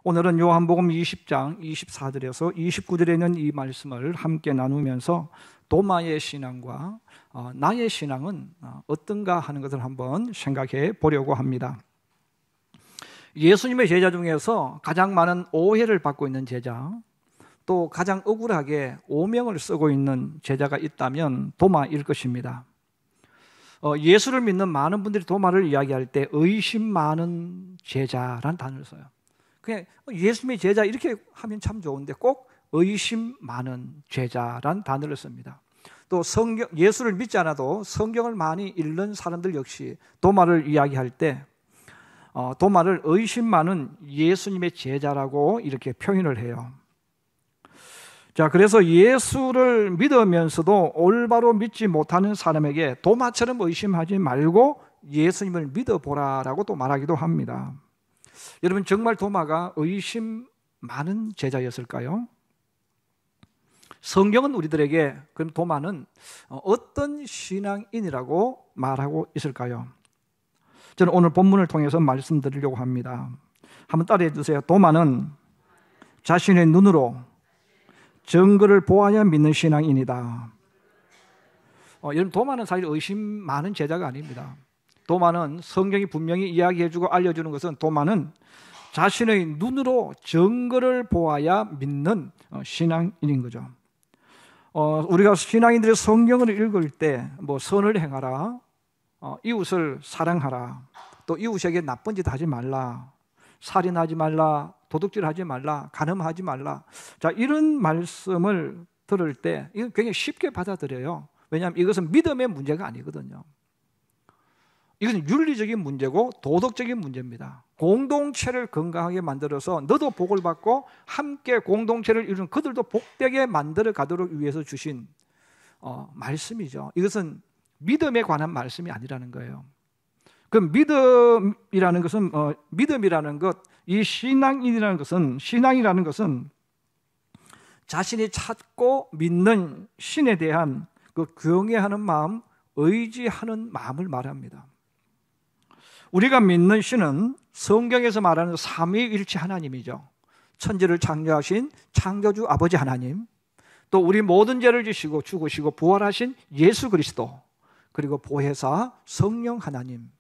오늘은 요한복음 20장 24절에서 29절에 있는 이 말씀을 함께 나누면서 도마의 신앙과 나의 신앙은 어떤가 하는 것을 한번 생각해 보려고 합니다. 예수님의 제자 중에서 가장 많은 오해를 받고 있는 제자, 또 가장 억울하게 오명을 쓰고 있는 제자가 있다면 도마일 것입니다. 예수를 믿는 많은 분들이 도마를 이야기할 때 의심 많은 제자라는 단어를 써요. 그냥 예수님의 제자 이렇게 하면 참 좋은데 꼭 의심 많은 제자라는 단어를 씁니다. 또 예수를 믿지 않아도 성경을 많이 읽는 사람들 역시 도마를 이야기할 때 도마를 의심 많은 예수님의 제자라고 이렇게 표현을 해요. 자, 그래서 예수를 믿으면서도 올바로 믿지 못하는 사람에게 도마처럼 의심하지 말고 예수님을 믿어보라라고 또 말하기도 합니다. 여러분, 정말 도마가 의심 많은 제자였을까요? 성경은 우리들에게 그럼 도마는 어떤 신앙인이라고 말하고 있을까요? 저는 오늘 본문을 통해서 말씀드리려고 합니다. 한번 따라해 주세요. 도마는 자신의 눈으로 증거를 보아야 믿는 신앙인이다. 여러분, 도마는 사실 의심 많은 제자가 아닙니다. 도마는 성경이 분명히 이야기해주고 알려주는 것은 도마는 자신의 눈으로 증거를 보아야 믿는 신앙인인 거죠. 우리가 신앙인들의 성경을 읽을 때 선을 행하라, 이웃을 사랑하라, 또 이웃에게 나쁜 짓 하지 말라, 살인하지 말라, 도둑질하지 말라, 간음하지 말라. 자, 이런 말씀을 들을 때 이건 굉장히 쉽게 받아들여요. 왜냐하면 이것은 믿음의 문제가 아니거든요. 이것은 윤리적인 문제고 도덕적인 문제입니다. 공동체를 건강하게 만들어서 너도 복을 받고 함께 공동체를 이루는 그들도 복되게 만들어 가도록 위해서 주신 말씀이죠. 이것은 믿음에 관한 말씀이 아니라는 거예요. 그 믿음이라는 것은 믿음이라는 것, 이 신앙이라는 것은 자신이 찾고 믿는 신에 대한 그 경외하는 마음, 의지하는 마음을 말합니다. 우리가 믿는 신은 성경에서 말하는 삼위일체 하나님이죠. 천지를 창조하신 창조주 아버지 하나님, 또 우리 모든 죄를 지시고 죽으시고 부활하신 예수 그리스도, 그리고 보혜사 성령 하나님,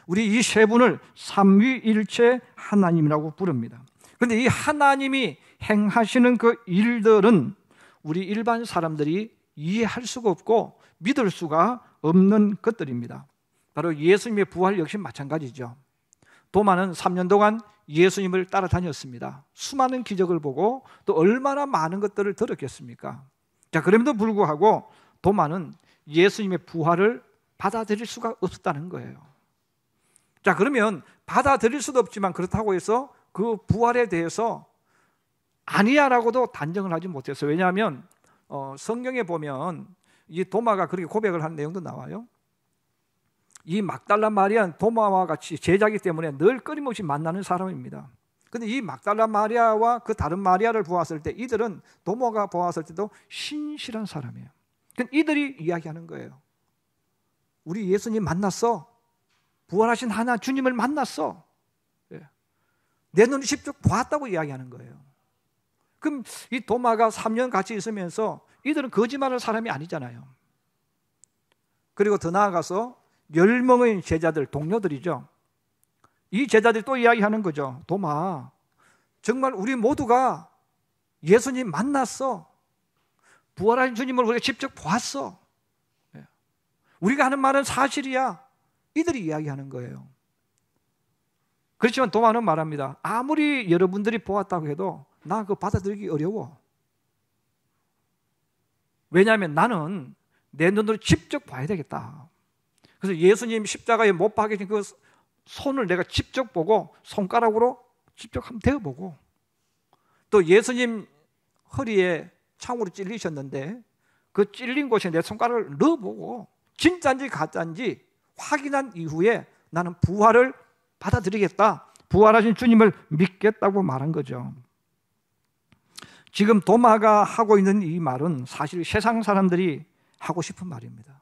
우리 이 세 분을 삼위일체 하나님이라고 부릅니다. 그런데 이 하나님이 행하시는 그 일들은 우리 일반 사람들이 이해할 수가 없고 믿을 수가 없는 것들입니다. 바로 예수님의 부활 역시 마찬가지죠. 도마는 3년 동안 예수님을 따라다녔습니다. 수많은 기적을 보고 또 얼마나 많은 것들을 들었겠습니까? 자, 그럼에도 불구하고 도마는 예수님의 부활을 받아들일 수가 없었다는 거예요. 자, 그러면 받아들일 수도 없지만 그렇다고 해서 그 부활에 대해서 아니야라고도 단정을 하지 못했어요. 왜냐하면 성경에 보면 이 도마가 그렇게 고백을 한 내용도 나와요. 이 막달라 마리아는 도마와 같이 제자이기 때문에 늘 끊임없이 만나는 사람입니다. 그런데 이 막달라 마리아와 그 다른 마리아를 보았을 때 이들은 도마가 보았을 때도 신실한 사람이에요. 그러니까 이들이 이야기하는 거예요. 우리 예수님 만났어. 부활하신 하나 주님을 만났어. 내 눈을 직접 보았다고 이야기하는 거예요. 그럼 이 도마가 3년 같이 있으면서 이들은 거짓말할 사람이 아니잖아요. 그리고 더 나아가서 10명의 제자들, 동료들이죠. 이 제자들이 또 이야기하는 거죠. 도마, 정말 우리 모두가 예수님 만났어. 부활하신 주님을 우리가 직접 보았어. 우리가 하는 말은 사실이야. 이들이 이야기하는 거예요. 그렇지만 도마는 말합니다. 아무리 여러분들이 보았다고 해도 나 그거 받아들이기 어려워. 왜냐하면 나는 내 눈으로 직접 봐야 되겠다. 그래서 예수님 십자가에 못 박히신 그 손을 내가 직접 보고 손가락으로 직접 한번 대어보고, 또 예수님 허리에 창으로 찔리셨는데 그 찔린 곳에 내 손가락을 넣어보고 진짜인지 가짜인지 확인한 이후에 나는 부활을 받아들이겠다, 부활하신 주님을 믿겠다고 말한 거죠. 지금 도마가 하고 있는 이 말은 사실 세상 사람들이 하고 싶은 말입니다.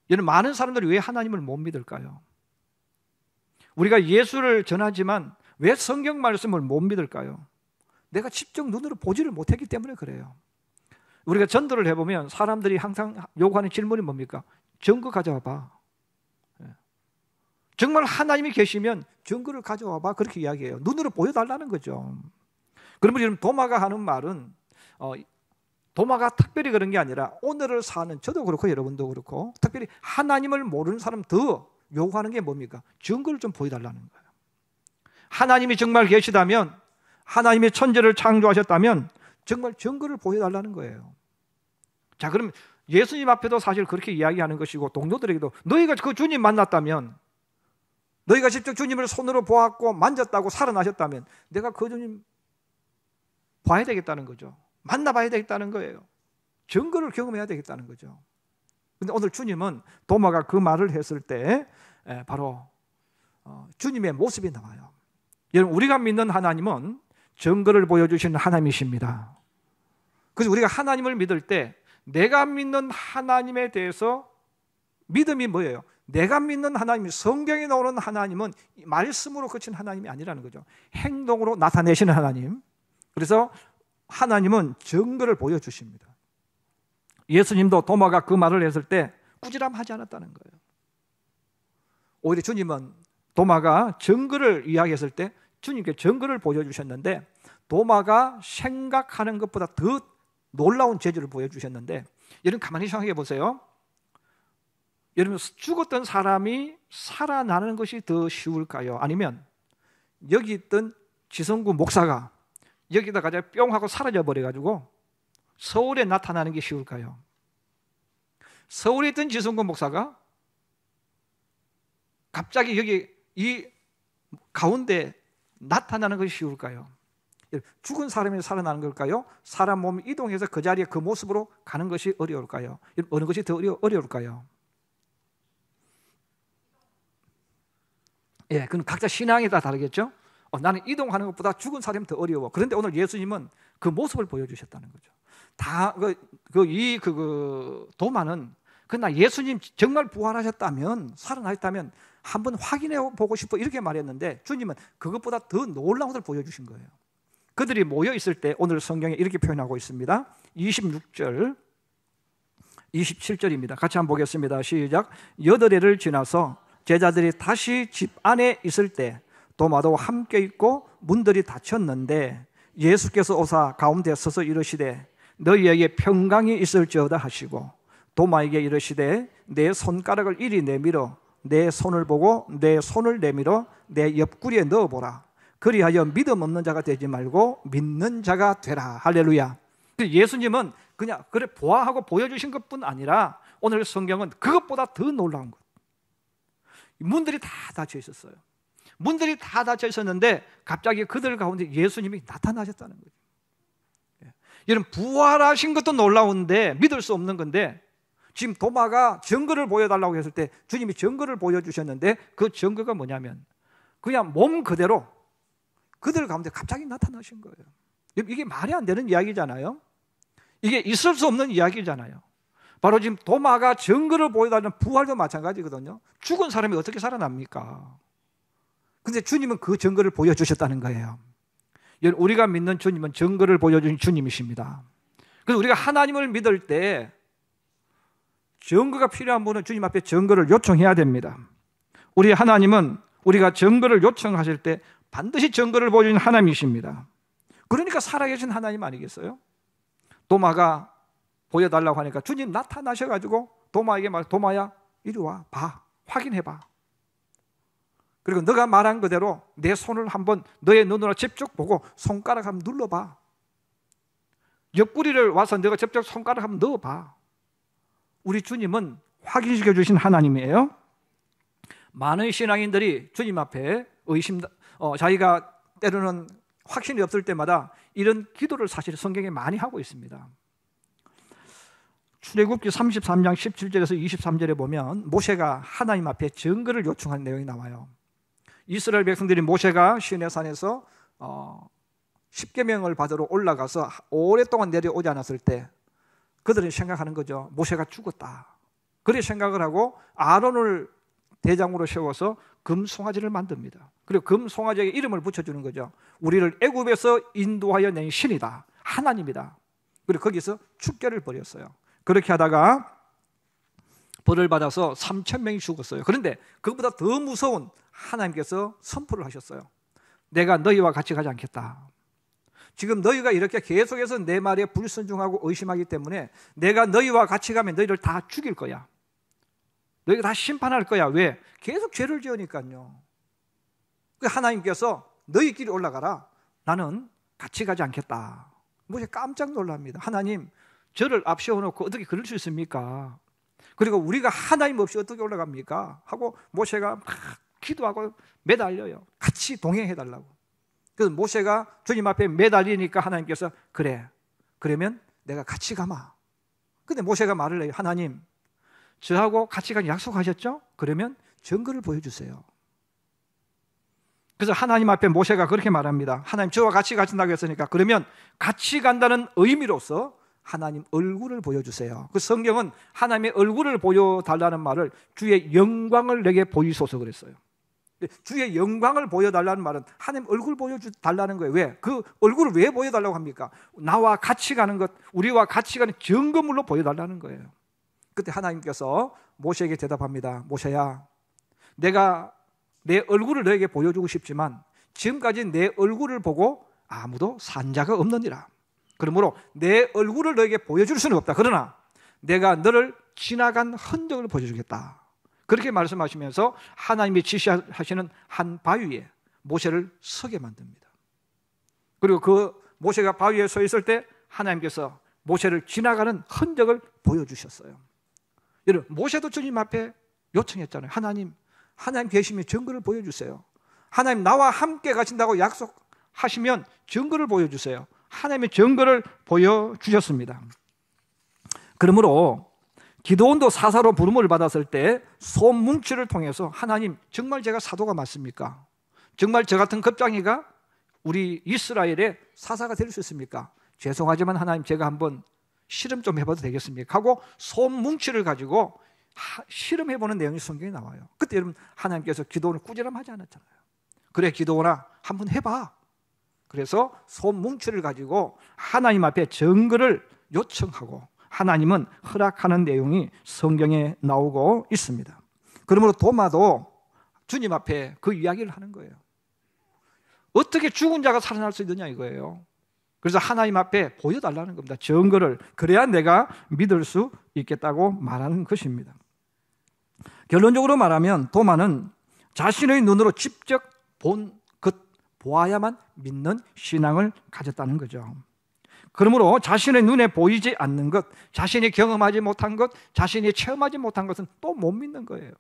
여러분, 많은 사람들이 왜 하나님을 못 믿을까요? 우리가 예수를 전하지만 왜 성경 말씀을 못 믿을까요? 내가 직접 눈으로 보지를 못했기 때문에 그래요. 우리가 전도를 해보면 사람들이 항상 요구하는 질문이 뭡니까? 증거 가져와봐. 정말 하나님이 계시면 증거를 가져와봐. 그렇게 이야기해요. 눈으로 보여달라는 거죠. 그러면 지금 도마가 하는 말은 도마가 특별히 그런 게 아니라 오늘을 사는 저도 그렇고 여러분도 그렇고 특별히 하나님을 모르는 사람 더 요구하는 게 뭡니까? 증거를 좀 보여달라는 거예요. 하나님이 정말 계시다면, 하나님이 천지를 창조하셨다면 정말 증거를 보여달라는 거예요. 자, 그럼 예수님 앞에도 사실 그렇게 이야기하는 것이고 동료들에게도 너희가 그 주님 만났다면, 너희가 직접 주님을 손으로 보았고 만졌다고 살아나셨다면 내가 그 주님 봐야 되겠다는 거죠. 만나봐야 되겠다는 거예요. 증거를 경험해야 되겠다는 거죠. 근데 오늘 주님은 도마가 그 말을 했을 때 바로 주님의 모습이 나와요. 여러분, 우리가 믿는 하나님은 증거를 보여주시는 하나님이십니다. 그래서 우리가 하나님을 믿을 때 내가 믿는 하나님에 대해서 믿음이 뭐예요? 내가 믿는 하나님, 성경에 나오는 하나님은 말씀으로 그친 하나님이 아니라는 거죠. 행동으로 나타내시는 하나님. 그래서 하나님은 증거를 보여주십니다. 예수님도 도마가 그 말을 했을 때 꾸지람하지 않았다는 거예요. 오히려 주님은 도마가 증거를 이야기했을 때 주님께 증거를 보여주셨는데 도마가 생각하는 것보다 더 놀라운 재주를 보여주셨는데, 여러분 가만히 생각해 보세요. 여러분, 죽었던 사람이 살아나는 것이 더 쉬울까요? 아니면 여기 있던 지성구 목사가 여기다가 뿅 하고 사라져 버려가지고 서울에 나타나는 게 쉬울까요? 서울에 있던 지성구 목사가 갑자기 여기 이 가운데 나타나는 것이 쉬울까요? 죽은 사람이 살아나는 걸까요? 사람 몸이 이동해서 그 자리에 그 모습으로 가는 것이 어려울까요? 어느 것이 더 어려울까요? 예, 그건 각자 신앙에 따라 다르겠죠? 나는 이동하는 것보다 죽은 사람이 더 어려워. 그런데 오늘 예수님은 그 모습을 보여주셨다는 거죠. 다 도마는 그러나 예수님 정말 부활하셨다면, 살아나셨다면 한번 확인해 보고 싶어 이렇게 말했는데 주님은 그것보다 더 놀라운 것을 보여주신 거예요. 그들이 모여 있을 때 오늘 성경에 이렇게 표현하고 있습니다. 26절, 27절입니다. 같이 한번 보겠습니다. 시작. 8해를 지나서 제자들이 다시 집 안에 있을 때 도마도 함께 있고 문들이 닫혔는데 예수께서 오사 가운데 서서 이르시되 너희에게 평강이 있을지어다 하시고 도마에게 이르시되 내 손가락을 이리 내밀어 내 손을 보고 내 손을 내밀어 내 옆구리에 넣어보라. 그리하여 믿음 없는 자가 되지 말고 믿는 자가 되라. 할렐루야. 예수님은 그냥 그래 보아하고 보여주신 것뿐 아니라 오늘 성경은 그것보다 더 놀라운 것. 문들이 다 닫혀 있었어요. 문들이 다 닫혀 있었는데 갑자기 그들 가운데 예수님이 나타나셨다는 거죠. 여러분, 부활하신 것도 놀라운데 믿을 수 없는 건데 지금 도마가 증거를 보여달라고 했을 때 주님이 증거를 보여주셨는데 그 증거가 뭐냐면 그냥 몸 그대로 그들 가운데 갑자기 나타나신 거예요. 이게 말이 안 되는 이야기잖아요. 이게 있을 수 없는 이야기잖아요. 바로 지금 도마가 증거를 보여달라는 부활도 마찬가지거든요. 죽은 사람이 어떻게 살아납니까? 근데 주님은 그 증거를 보여주셨다는 거예요. 우리가 믿는 주님은 증거를 보여주신 주님이십니다. 그래서 우리가 하나님을 믿을 때 증거가 필요한 분은 주님 앞에 증거를 요청해야 됩니다. 우리 하나님은 우리가 증거를 요청하실 때 반드시 증거를 보여주는 하나님이십니다. 그러니까 살아계신 하나님 아니겠어요? 도마가 보여달라고 하니까 주님 나타나셔가지고 도마에게 말, 도마야 이리 와 봐, 확인해봐. 그리고 너가 말한 그대로 내 손을 한번 너의 눈으로 직접 보고 손가락 한번 눌러봐. 옆구리를 와서 너가 직접 손가락 한번 넣어봐. 우리 주님은 확인시켜 주신 하나님이에요. 많은 신앙인들이 주님 앞에 자기가 때로는 확신이 없을 때마다 이런 기도를 사실 성경에 많이 하고 있습니다. 출애굽기 33장 17절에서 23절에 보면 모세가 하나님 앞에 증거를 요청한 내용이 나와요. 이스라엘 백성들이 모세가 시내산에서 십계명을 받으러 올라가서 오랫동안 내려오지 않았을 때 그들은 생각하는 거죠. 모세가 죽었다. 그래 생각을 하고 아론을 대장으로 세워서 금송아지를 만듭니다. 그리고 금송아지에게 이름을 붙여주는 거죠. 우리를 애굽에서 인도하여 낸 신이다, 하나님이다. 그리고 거기서 축제를 벌였어요. 그렇게 하다가 벌을 받아서 3,000명이 죽었어요. 그런데 그것보다 더 무서운 하나님께서 선포를 하셨어요. 내가 너희와 같이 가지 않겠다. 지금 너희가 이렇게 계속해서 내 말에 불순종하고 의심하기 때문에 내가 너희와 같이 가면 너희를 다 죽일 거야. 너희가 다 심판할 거야. 왜? 계속 죄를 지으니까요. 하나님께서 너희끼리 올라가라. 나는 같이 가지 않겠다. 모세 깜짝 놀랍니다. 하나님, 저를 앞세워놓고 어떻게 그럴 수 있습니까? 그리고 우리가 하나님 없이 어떻게 올라갑니까? 하고 모세가 막 기도하고 매달려요. 같이 동행해달라고. 그래서 모세가 주님 앞에 매달리니까 하나님께서 그래, 그러면 내가 같이 가마. 근데 모세가 말을 해요. 하나님, 저하고 같이 가는 약속하셨죠? 그러면 증거를 보여주세요. 그래서 하나님 앞에 모세가 그렇게 말합니다. 하나님, 저와 같이 가신다고 했으니까 그러면 같이 간다는 의미로서 하나님 얼굴을 보여주세요. 그 성경은 하나님의 얼굴을 보여달라는 말을 주의 영광을 내게 보이소서 그랬어요. 주의 영광을 보여달라는 말은 하나님 얼굴 보여달라는 거예요. 왜? 그 얼굴을 왜 보여달라고 합니까? 나와 같이 가는 것, 우리와 같이 가는 증거물로 보여달라는 거예요. 그때 하나님께서 모세에게 대답합니다. 모세야, 내가 내 얼굴을 너에게 보여주고 싶지만 지금까지 내 얼굴을 보고 아무도 산 자가 없느니라. 그러므로 내 얼굴을 너에게 보여줄 수는 없다. 그러나 내가 너를 지나간 흔적을 보여주겠다. 그렇게 말씀하시면서 하나님이 지시하시는 한 바위에 모세를 서게 만듭니다. 그리고 그 모세가 바위에 서 있을 때 하나님께서 모세를 지나가는 흔적을 보여주셨어요. 여러분, 모세도 주님 앞에 요청했잖아요. 하나님 계시면 증거를 보여주세요. 하나님 나와 함께 가신다고 약속하시면 증거를 보여주세요. 하나님의 증거를 보여주셨습니다. 그러므로 기드온도 사사로 부름을 받았을 때 소문치를 통해서 하나님, 정말 제가 사도가 맞습니까? 정말 저 같은 겁장이가 우리 이스라엘의 사사가 될 수 있습니까? 죄송하지만 하나님, 제가 한번 실험 좀 해봐도 되겠습니까? 하고 소문치를 가지고 실험해보는 내용이 성경에 나와요. 그때 여러분, 하나님께서 기드온을 꾸지람하지 않았잖아요. 그래, 기드온아, 한번 해봐. 그래서 소문치를 가지고 하나님 앞에 증거를 요청하고 하나님은 허락하는 내용이 성경에 나오고 있습니다. 그러므로 도마도 주님 앞에 그 이야기를 하는 거예요. 어떻게 죽은 자가 살아날 수 있느냐 이거예요. 그래서 하나님 앞에 보여달라는 겁니다. 증거를. 그래야 내가 믿을 수 있겠다고 말하는 것입니다. 결론적으로 말하면 도마는 자신의 눈으로 직접 본 것, 보아야만 믿는 신앙을 가졌다는 거죠. 그러므로 자신의 눈에 보이지 않는 것, 자신이 경험하지 못한 것, 자신이 체험하지 못한 것은 또 못 믿는 거예요.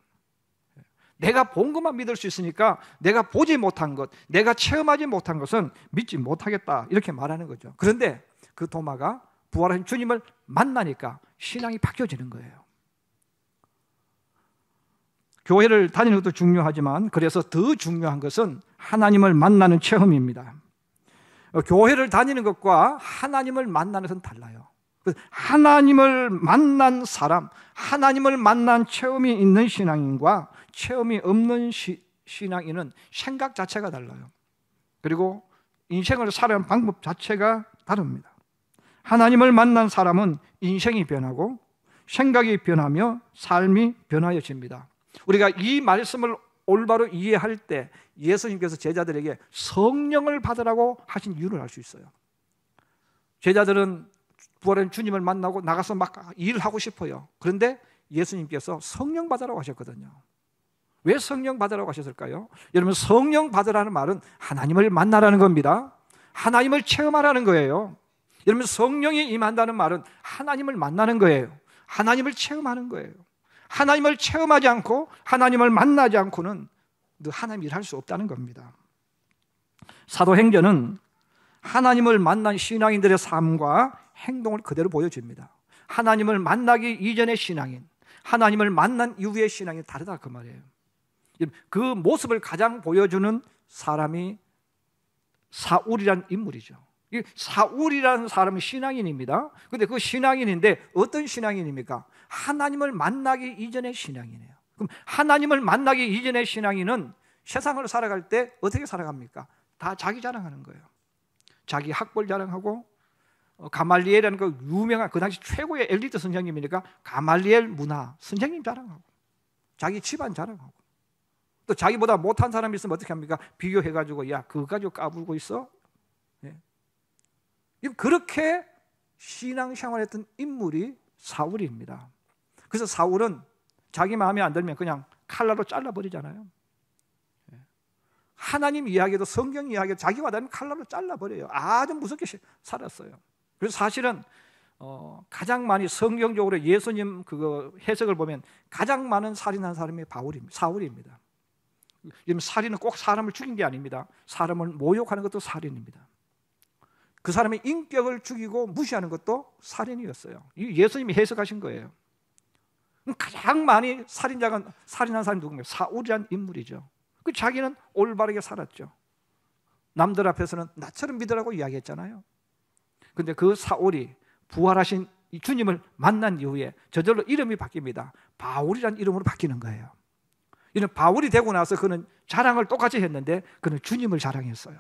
내가 본 것만 믿을 수 있으니까 내가 보지 못한 것, 내가 체험하지 못한 것은 믿지 못하겠다, 이렇게 말하는 거죠. 그런데 그 도마가 부활하신 주님을 만나니까 신앙이 바뀌어지는 거예요. 교회를 다니는 것도 중요하지만 그래서 더 중요한 것은 하나님을 만나는 체험입니다. 교회를 다니는 것과 하나님을 만나는 것은 달라요. 하나님을 만난 사람, 하나님을 만난 체험이 있는 신앙인과 체험이 없는 신앙인은 생각 자체가 달라요. 그리고 인생을 살아가는 방법 자체가 다릅니다. 하나님을 만난 사람은 인생이 변하고 생각이 변하며 삶이 변화해집니다. 우리가 이 말씀을 올바로 이해할 때 예수님께서 제자들에게 성령을 받으라고 하신 이유를 알 수 있어요. 제자들은 부활한 주님을 만나고 나가서 막 일하고 싶어요. 그런데 예수님께서 성령 받으라고 하셨거든요. 왜 성령 받으라고 하셨을까요? 여러분, 성령 받으라는 말은 하나님을 만나라는 겁니다. 하나님을 체험하라는 거예요. 여러분, 성령이 임한다는 말은 하나님을 만나는 거예요. 하나님을 체험하는 거예요. 하나님을 체험하지 않고 하나님을 만나지 않고는 너 하나님 일할 수 없다는 겁니다. 사도행전은 하나님을 만난 신앙인들의 삶과 행동을 그대로 보여줍니다. 하나님을 만나기 이전의 신앙인, 하나님을 만난 이후의 신앙이 다르다, 그 말이에요. 그 모습을 가장 보여주는 사람이 사울이라는 인물이죠. 사울이라는 사람은 신앙인입니다. 그런데 그 신앙인인데 어떤 신앙인입니까? 하나님을 만나기 이전의 신앙이네요. 그럼 하나님을 만나기 이전의 신앙인은 세상을 살아갈 때 어떻게 살아갑니까? 다 자기 자랑하는 거예요. 자기 학벌 자랑하고, 가말리엘이라는 그 유명한 그 당시 최고의 엘리트 선생님이니까 가말리엘 문화 선생님 자랑하고, 자기 집안 자랑하고, 또 자기보다 못한 사람이 있으면 어떻게 합니까? 비교해가지고 야 그거 가지고 까불고 있어? 예. 그렇게 신앙생활했던 인물이 사울입니다. 그래서 사울은 자기 마음에 안 들면 그냥 칼날로 잘라버리잖아요. 하나님 이야기도 성경 이야기도 자기와 다르면 칼날로 잘라버려요. 아주 무섭게 살았어요. 그래서 사실은 가장 많이 성경적으로 예수님 그거 해석을 보면 가장 많은 살인한 사람이 사울입니다. 살인은 꼭 사람을 죽인 게 아닙니다. 사람을 모욕하는 것도 살인입니다. 그 사람의 인격을 죽이고 무시하는 것도 살인이었어요. 예수님이 해석하신 거예요. 가장 많이 살인한 사람이 누군가요? 사울이란 인물이죠. 자기는 올바르게 살았죠. 남들 앞에서는 나처럼 믿으라고 이야기했잖아요. 그런데 그 사울이 부활하신 주님을 만난 이후에 저절로 이름이 바뀝니다. 바울이란 이름으로 바뀌는 거예요. 이는 바울이 되고 나서 그는 자랑을 똑같이 했는데 그는 주님을 자랑했어요.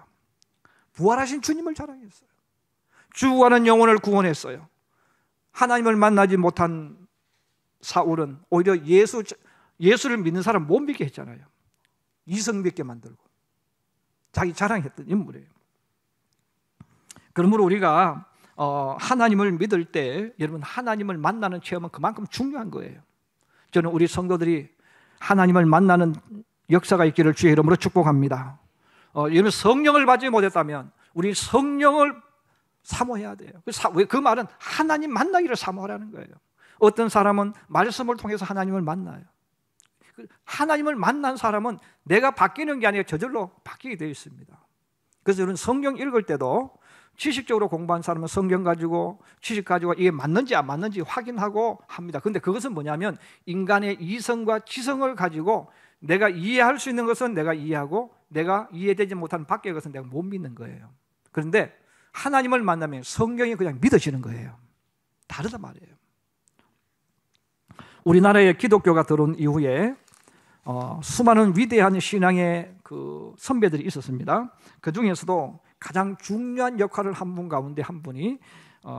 부활하신 주님을 자랑했어요. 죽어가는 영혼을 구원했어요. 하나님을 만나지 못한 사울은 오히려 예수를 믿는 사람 못 믿게 했잖아요. 이성 믿게 만들고 자기 자랑했던 인물이에요. 그러므로 우리가 하나님을 믿을 때 여러분 하나님을 만나는 체험은 그만큼 중요한 거예요. 저는 우리 성도들이 하나님을 만나는 역사가 있기를 주의 이름으로 축복합니다. 여러분 성령을 받지 못했다면 우리 성령을 사모해야 돼요. 그 말은 하나님 만나기를 사모하라는 거예요. 어떤 사람은 말씀을 통해서 하나님을 만나요. 하나님을 만난 사람은 내가 바뀌는 게 아니라 저절로 바뀌게 되어 있습니다. 그래서 여러분 성경 읽을 때도 지식적으로 공부한 사람은 성경 가지고 지식 가지고 이게 맞는지 안 맞는지 확인하고 합니다. 그런데 그것은 뭐냐면 인간의 이성과 지성을 가지고 내가 이해할 수 있는 것은 내가 이해하고 내가 이해되지 못하는 밖의 것은 내가 못 믿는 거예요. 그런데 하나님을 만나면 성경이 그냥 믿어지는 거예요. 다르단 말이에요. 우리나라에 기독교가 들어온 이후에 수많은 위대한 신앙의 그 선배들이 있었습니다. 그 중에서도 가장 중요한 역할을 한 분 가운데 한 분이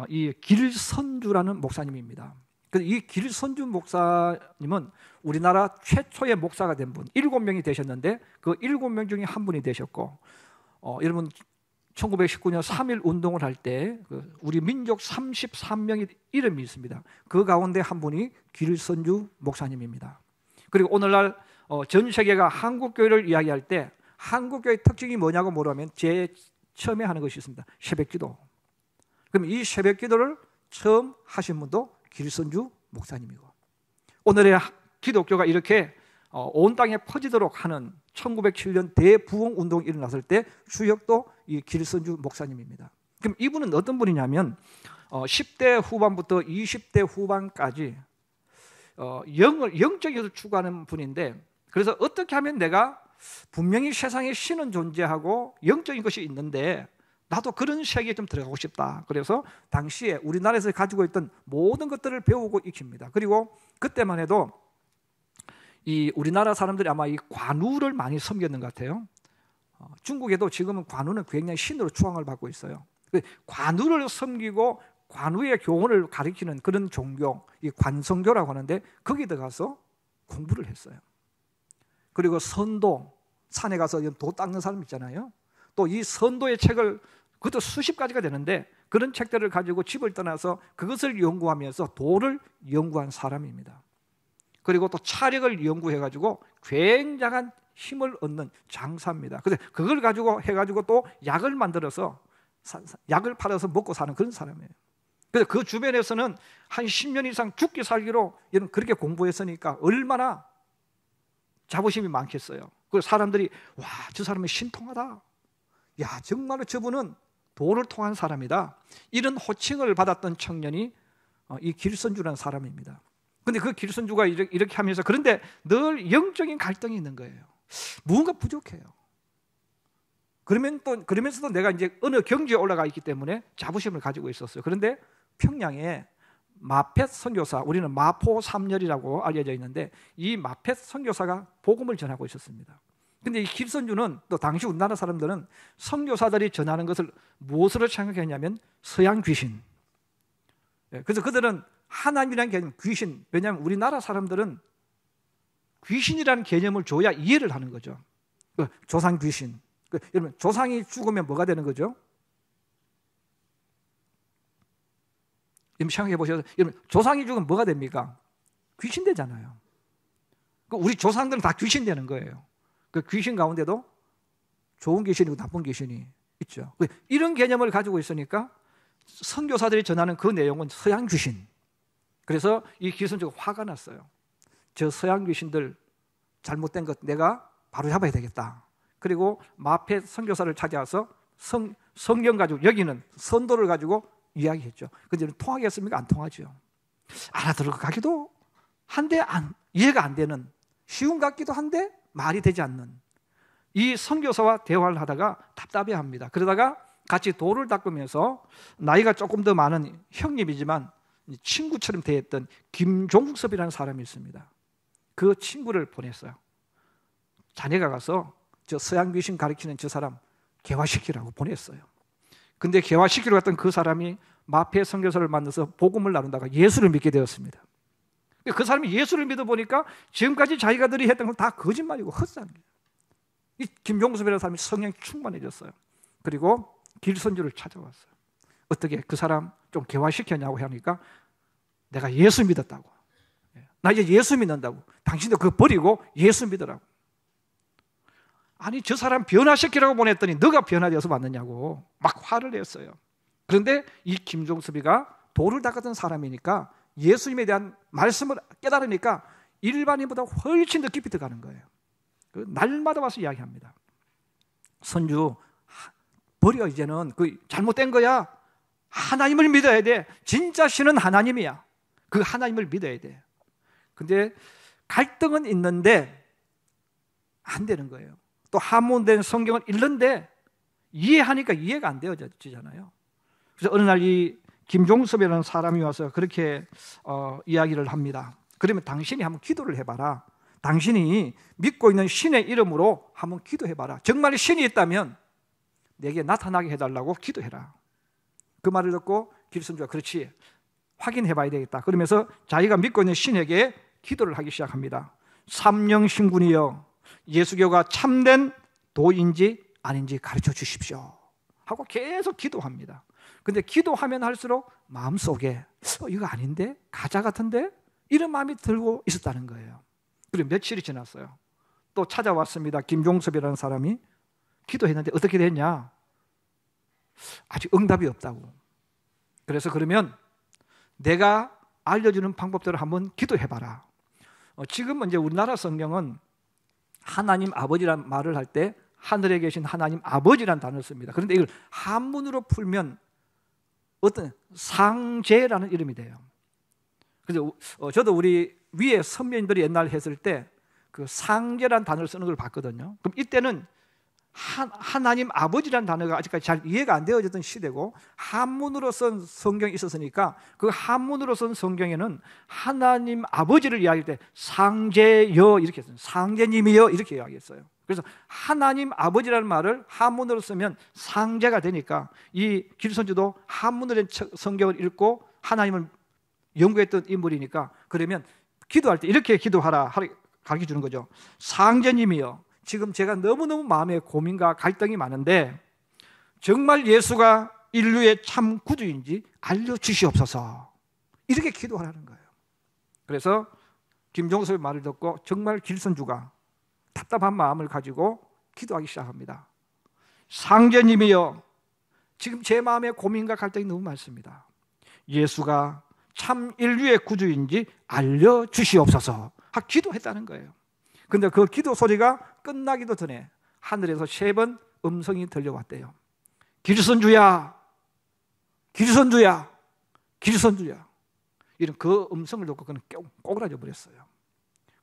이 길선주라는 목사님입니다. 이 길선주 목사님은 우리나라 최초의 목사가 된 분, 7명이 되셨는데 그 7명 중에 한 분이 되셨고, 여러분 1919년 3.1 운동을 할 때 우리 민족 33명의 이름이 있습니다. 그 가운데 한 분이 길선주 목사님입니다. 그리고 오늘날 전 세계가 한국교회를 이야기할 때 한국교회의 특징이 뭐냐고 물으면 제일 처음에 하는 것이 있습니다. 새벽기도. 그럼 이 새벽기도를 처음 하신 분도 길선주 목사님이고, 오늘의 기독교가 이렇게 온 땅에 퍼지도록 하는 1907년 대부흥운동이 일어났을 때 주역도 이 길선주 목사님입니다. 그럼 이분은 어떤 분이냐면 10대 후반부터 20대 후반까지 영적에서 추구하는 분인데, 그래서 어떻게 하면 내가 분명히 세상에 신은 존재하고 영적인 것이 있는데 나도 그런 세계에 좀 들어가고 싶다. 그래서 당시에 우리나라에서 가지고 있던 모든 것들을 배우고 익힙니다. 그리고 그때만 해도 이 우리나라 사람들이 아마 이 관우를 많이 섬겼는 것 같아요. 중국에도 지금은 관우는 굉장히 신으로 추앙을 받고 있어요. 관우를 섬기고 관우의 교훈을 가리키는 그런 종교, 이 관성교라고 하는데 거기에 들어가서 공부를 했어요. 그리고 선도, 산에 가서 도 닦는 사람 있잖아요. 또 이 선도의 책을, 그것도 수십 가지가 되는데 그런 책들을 가지고 집을 떠나서 그것을 연구하면서 도를 연구한 사람입니다. 그리고 또 차력을 연구해가지고 굉장한 힘을 얻는 장사입니다. 그래서 그걸 가지고 해가지고 또 약을 만들어서 약을 팔아서 먹고 사는 그런 사람이에요. 그래서 그 주변에서는 한 10년 이상 죽기 살기로 이런 그렇게 공부했으니까 얼마나 자부심이 많겠어요. 그 사람들이 와, 저 사람이 신통하다. 야, 정말로 저분은 도를 통한 사람이다. 이런 호칭을 받았던 청년이 이 길선주라는 사람입니다. 그런데 그 길선주가 이렇게 하면서 그런데 늘 영적인 갈등이 있는 거예요. 무언가 부족해요. 그러면서도 내가 이제 어느 경지에 올라가 있기 때문에 자부심을 가지고 있었어요. 그런데 평양에 마펫 선교사, 우리는 마포 3열이라고 알려져 있는데 이 마펫 선교사가 복음을 전하고 있었습니다. 근데 이 길선주는 또 당시 우리나라 사람들은 선교사들이 전하는 것을 무엇으로 생각했냐면 서양 귀신. 그래서 그들은 하나님이라는 개념, 귀신. 왜냐하면 우리나라 사람들은 귀신이라는 개념을 줘야 이해를 하는 거죠. 조상 귀신. 여러분, 조상이 죽으면 뭐가 되는 거죠? 여러분 생각해 보셔서, 여러분 조상이 죽으면 뭐가 됩니까? 귀신 되잖아요. 우리 조상들은 다 귀신 되는 거예요. 그 귀신 가운데도 좋은 귀신이고 나쁜 귀신이 있죠. 이런 개념을 가지고 있으니까 선교사들이 전하는 그 내용은 서양 귀신. 그래서 이 기선주가 화가 났어요. 저 서양 귀신들 잘못된 것 내가 바로 잡아야 되겠다. 그리고 마펫 선교사를 찾아와서 성경 가지고 여기는 선도를 가지고 이야기했죠. 근데 통하겠습니까? 안 통하죠. 알아들어가기도 한데 이해가 안 되는, 쉬운 같기도 한데 말이 되지 않는 이 선교사와 대화를 하다가 답답해합니다. 그러다가 같이 돌을 닦으면서 나이가 조금 더 많은 형님이지만 친구처럼 대했던 김종섭이라는 사람이 있습니다. 그 친구를 보냈어요. 자네가 가서 저 서양 귀신 가르치는 저 사람 개화시키라고 보냈어요. 근데 개화시키러 갔던 그 사람이 마페 선교사를 만나서 복음을 나눈다가 예수를 믿게 되었습니다. 그 사람이 예수를 믿어보니까 지금까지 자기가들이 했던 건 다 거짓말이고 헛살입니다. 이 김종섭이라는 사람이 성령이 충만해졌어요. 그리고 길선주를 찾아왔어요. 어떻게 그 사람 좀 개화시켰냐고 하니까 내가 예수 믿었다고. 나 이제 예수 믿는다고. 당신도 그거 버리고 예수 믿으라고. 아니 저 사람 변화시키라고 보냈더니 너가 변화되어서 왔느냐고 막 화를 냈어요. 그런데 이 김종섭이가 돌을 닦았던 사람이니까 예수님에 대한 말씀을 깨달으니까 일반인보다 훨씬 더 깊이 들어가는 거예요. 날마다 와서 이야기합니다. 선주 버려, 이제는 그 잘못된 거야. 하나님을 믿어야 돼. 진짜 신은 하나님이야. 그 하나님을 믿어야 돼. 근데 갈등은 있는데 안 되는 거예요. 또 한문된 성경을 읽는데 이해하니까 이해가 안 되어지잖아요. 그래서 어느 날 이 김종섭이라는 사람이 와서 그렇게 이야기를 합니다. 그러면 당신이 한번 기도를 해봐라. 당신이 믿고 있는 신의 이름으로 한번 기도해봐라. 정말 신이 있다면 내게 나타나게 해달라고 기도해라. 그 말을 듣고 길선주가 그렇지, 확인해봐야 되겠다. 그러면서 자기가 믿고 있는 신에게 기도를 하기 시작합니다. 삼령신군이여, 예수교가 참된 도인지 아닌지 가르쳐 주십시오 하고 계속 기도합니다. 근데 기도하면 할수록 마음속에 이거 아닌데? 가짜 같은데? 이런 마음이 들고 있었다는 거예요. 그리고 며칠이 지났어요. 또 찾아왔습니다. 김종섭이라는 사람이 기도했는데 어떻게 됐냐? 아직 응답이 없다고. 그래서 그러면 내가 알려주는 방법대로 한번 기도해봐라. 지금 이제 우리나라 성경은 하나님 아버지란 말을 할 때 하늘에 계신 하나님 아버지란 단어를 씁니다. 그런데 이걸 한문으로 풀면 어떤 상제라는 이름이 돼요. 그래서 저도 우리 위에 선배님들이 옛날 했을 때 그 상제라는 단어를 쓰는 걸 봤거든요. 그럼 이때는 하나님 아버지라는 단어가 아직까지 잘 이해가 안 되어졌던 시대고 한문으로 쓴 성경이 있었으니까 그 한문으로 쓴 성경에는 하나님 아버지를 이야기할 때 상제여 이렇게 했어요. 상제님이여 이렇게 이야기했어요. 그래서 하나님 아버지라는 말을 한문으로 쓰면 상제가 되니까 이 길선주도 한문으로 된 성경을 읽고 하나님을 연구했던 인물이니까 그러면 기도할 때 이렇게 기도하라 가르쳐 주는 거죠. 상제님이여, 지금 제가 너무너무 마음에 고민과 갈등이 많은데 정말 예수가 인류의 참 구주인지 알려주시옵소서 이렇게 기도하라는 거예요. 그래서 김종섭의 말을 듣고 정말 길선주가 답답한 마음을 가지고 기도하기 시작합니다. 상제님이여, 지금 제 마음에 고민과 갈등이 너무 많습니다. 예수가 참 인류의 구주인지 알려주시옵소서 하고 기도했다는 거예요. 근데 그 기도 소리가 끝나기도 전에 하늘에서 3번 음성이 들려왔대요. 길선주야, 길선주야, 길선주야. 이런 그 음성을 듣고 그는 꼬그라져 버렸어요.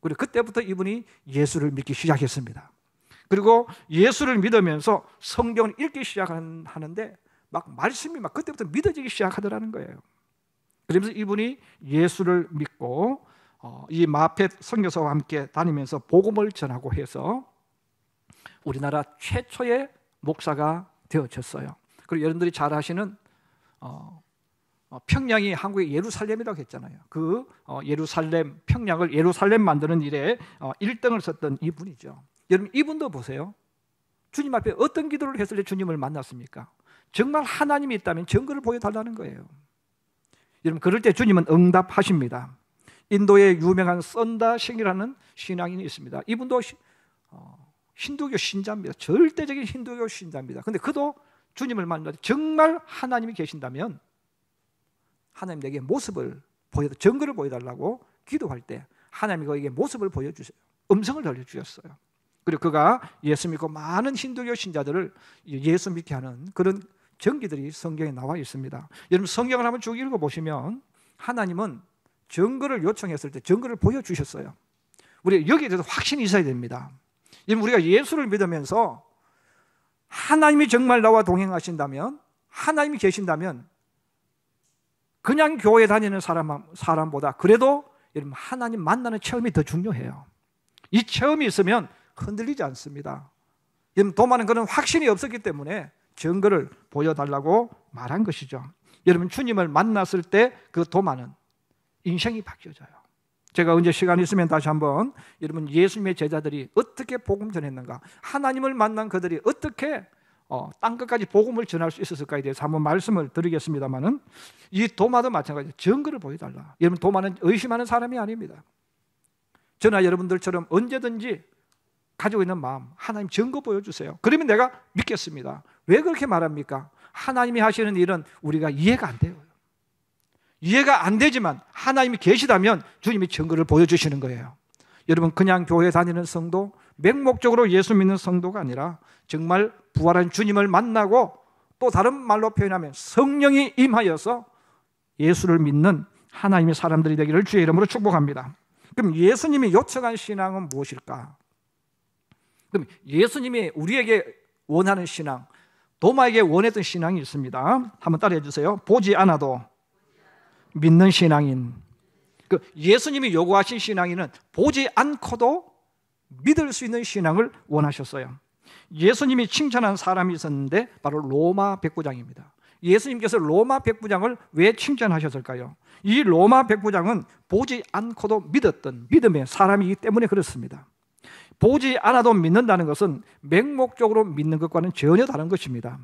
그리고 그때부터 이분이 예수를 믿기 시작했습니다. 그리고 예수를 믿으면서 성경을 읽기 시작하는데 막 말씀이 막 그때부터 믿어지기 시작하더라는 거예요. 그러면서 이분이 예수를 믿고 이 마펫 선교사와 함께 다니면서 복음을 전하고 해서 우리나라 최초의 목사가 되어졌어요. 그리고 여러분들이 잘 아시는 평양이 한국의 예루살렘이라고 했잖아요. 그 예루살렘, 평양을 예루살렘 만드는 일에 1등을 썼던 이분이죠. 여러분, 이분도 보세요. 주님 앞에 어떤 기도를 했을 때 주님을 만났습니까? 정말 하나님이 있다면 증거를 보여달라는 거예요. 여러분, 그럴 때 주님은 응답하십니다. 인도의 유명한 썬다싱이라는 신앙인이 있습니다. 이분도 힌두교 신자입니다. 절대적인 힌두교 신자입니다. 그런데 그도 주님을 만나서 정말 하나님이 계신다면 하나님 내게 모습을 증거를 보여달라고 기도할 때 하나님이 그에게 모습을 보여주세요. 음성을 들려주셨어요. 그리고 그가 예수 믿고 많은 힌두교 신자들을 예수 믿게 하는 그런 전기들이 성경에 나와 있습니다. 여러분, 성경을 한번 쭉 읽어보시면 하나님은 증거를 요청했을 때 증거를 보여주셨어요. 우리 여기에 대해서 확신이 있어야 됩니다. 여러분, 우리가 예수를 믿으면서 하나님이 정말 나와 동행하신다면, 하나님이 계신다면 그냥 교회 다니는 사람보다 그래도 여러분 하나님 만나는 체험이 더 중요해요. 이 체험이 있으면 흔들리지 않습니다. 여러분, 도마는 그런 확신이 없었기 때문에 증거를 보여달라고 말한 것이죠. 여러분, 주님을 만났을 때 그 도마는 인생이 바뀌어져요. 제가 언제 시간 있으면 다시 한번 여러분 예수님의 제자들이 어떻게 복음 전했는가, 하나님을 만난 그들이 어떻게 땅끝까지 복음을 전할 수 있었을까에 대해서 한번 말씀을 드리겠습니다만은, 이 도마도 마찬가지예요. 증거를 보여달라. 여러분, 도마는 의심하는 사람이 아닙니다. 저나 여러분들처럼 언제든지 가지고 있는 마음, 하나님 증거 보여주세요. 그러면 내가 믿겠습니다. 왜 그렇게 말합니까? 하나님이 하시는 일은 우리가 이해가 안 돼요. 이해가 안 되지만 하나님이 계시다면 주님이 증거를 보여주시는 거예요. 여러분, 그냥 교회 다니는 성도, 맹목적으로 예수 믿는 성도가 아니라 정말 부활한 주님을 만나고, 또 다른 말로 표현하면 성령이 임하여서 예수를 믿는 하나님의 사람들이 되기를 주의 이름으로 축복합니다. 그럼 예수님이 요청한 신앙은 무엇일까? 그럼 예수님이 우리에게 원하는 신앙, 도마에게 원했던 신앙이 있습니다. 한번 따라해 주세요. 보지 않아도 믿는 신앙인. 예수님이 요구하신 신앙인은 보지 않고도 믿을 수 있는 신앙을 원하셨어요. 예수님이 칭찬한 사람이 있었는데 바로 로마 백부장입니다. 예수님께서 로마 백부장을 왜 칭찬하셨을까요? 이 로마 백부장은 보지 않고도 믿었던 믿음의 사람이기 때문에 그렇습니다. 보지 않아도 믿는다는 것은 맹목적으로 믿는 것과는 전혀 다른 것입니다.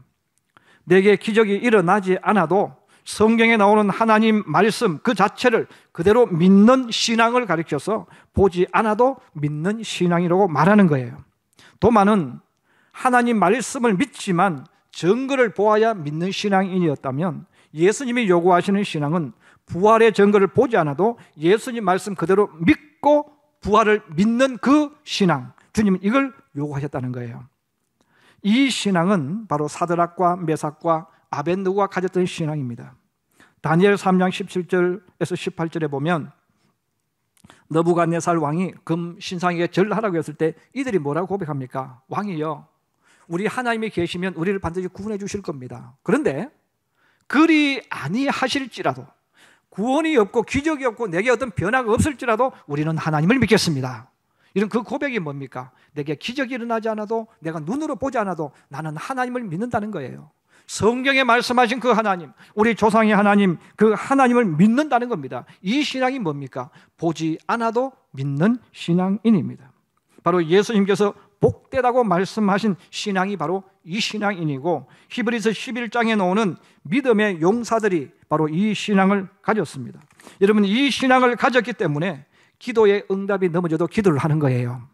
내게 기적이 일어나지 않아도 성경에 나오는 하나님 말씀 그 자체를 그대로 믿는 신앙을 가리켜서 보지 않아도 믿는 신앙이라고 말하는 거예요. 도마는 하나님 말씀을 믿지만 증거를 보아야 믿는 신앙인이었다면, 예수님이 요구하시는 신앙은 부활의 증거를 보지 않아도 예수님 말씀 그대로 믿고 부활을 믿는 그 신앙, 주님은 이걸 요구하셨다는 거예요. 이 신앙은 바로 사드락과 메삭과 아벳느고가 가졌던 신앙입니다. 다니엘 3장 17절에서 18절에 보면 느부갓네살 왕이 금 신상에게 절하라고 했을 때 이들이 뭐라고 고백합니까? 왕이요, 우리 하나님이 계시면 우리를 반드시 구원해 주실 겁니다. 그런데 그리 아니하실지라도, 구원이 없고 기적이 없고 내게 어떤 변화가 없을지라도 우리는 하나님을 믿겠습니다. 이런 그 고백이 뭡니까? 내게 기적이 일어나지 않아도, 내가 눈으로 보지 않아도 나는 하나님을 믿는다는 거예요. 성경에 말씀하신 그 하나님, 우리 조상의 하나님, 그 하나님을 믿는다는 겁니다. 이 신앙이 뭡니까? 보지 않아도 믿는 신앙인입니다. 바로 예수님께서 복되다고 말씀하신 신앙이 바로 이 신앙인이고, 히브리서 11장에 나오는 믿음의 용사들이 바로 이 신앙을 가졌습니다. 여러분, 이 신앙을 가졌기 때문에 기도의 응답이 넘어져도 기도를 하는 거예요.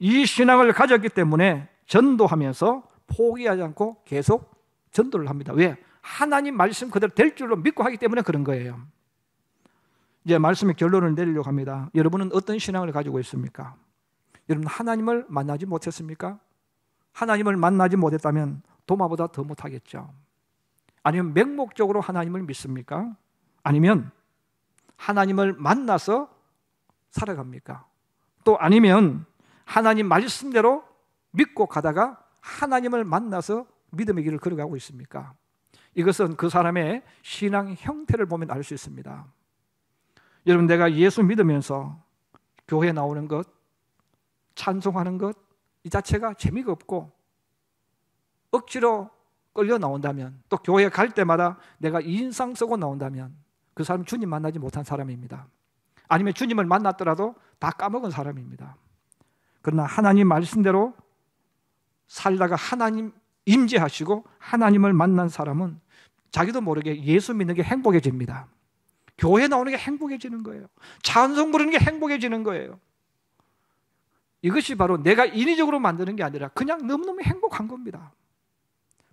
이 신앙을 가졌기 때문에 전도하면서 포기하지 않고 계속 전도를 합니다. 왜? 하나님 말씀 그대로 될 줄로 믿고 하기 때문에 그런 거예요. 이제 말씀의 결론을 내리려고 합니다. 여러분은 어떤 신앙을 가지고 있습니까? 여러분, 하나님을 만나지 못했습니까? 하나님을 만나지 못했다면 도마보다 더 못하겠죠. 아니면 맹목적으로 하나님을 믿습니까? 아니면 하나님을 만나서 살아갑니까? 또 아니면 하나님 말씀대로 믿고 가다가 하나님을 만나서 믿음의 길을 걸어가고 있습니까? 이것은 그 사람의 신앙 형태를 보면 알 수 있습니다. 여러분, 내가 예수 믿으면서 교회 나오는 것, 찬송하는 것, 이 자체가 재미가 없고 억지로 끌려 나온다면, 또 교회 갈 때마다 내가 인상 쓰고 나온다면 그 사람은 주님 만나지 못한 사람입니다. 아니면 주님을 만났더라도 다 까먹은 사람입니다. 그러나 하나님 말씀대로 살다가 하나님 임재하시고 하나님을 만난 사람은 자기도 모르게 예수 믿는 게 행복해집니다. 교회 나오는 게 행복해지는 거예요. 찬송 부르는 게 행복해지는 거예요. 이것이 바로 내가 인위적으로 만드는 게 아니라 그냥 너무너무 행복한 겁니다.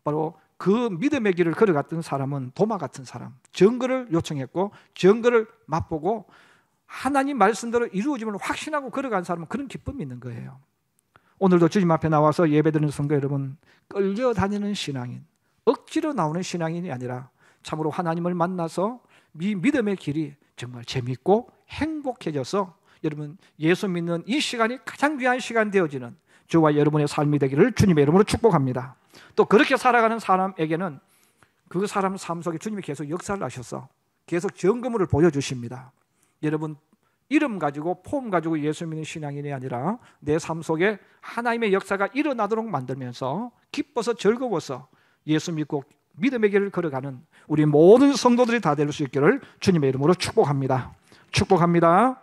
바로 그 믿음의 길을 걸어갔던 사람은 도마 같은 사람, 증거를 요청했고 증거를 맛보고 하나님 말씀대로 이루어짐을 확신하고 걸어간 사람은 그런 기쁨이 있는 거예요. 오늘도 주님 앞에 나와서 예배드리는 성도 여러분, 끌려다니는 신앙인, 억지로 나오는 신앙인이 아니라 참으로 하나님을 만나서 이 믿음의 길이 정말 재밌고 행복해져서 여러분 예수 믿는 이 시간이 가장 귀한 시간 되어지는 저와 여러분의 삶이 되기를 주님의 이름으로 축복합니다. 또 그렇게 살아가는 사람에게는 그 사람 삶 속에 주님이 계속 역사를 하셔서 계속 증거물을 보여주십니다. 여러분, 이름 가지고 폼 가지고 예수 믿는 신앙인이 아니라 내 삶 속에 하나님의 역사가 일어나도록 만들면서 기뻐서 즐거워서 예수 믿고 믿음의 길을 걸어가는 우리 모든 성도들이 다 될 수 있기를 주님의 이름으로 축복합니다. 축복합니다.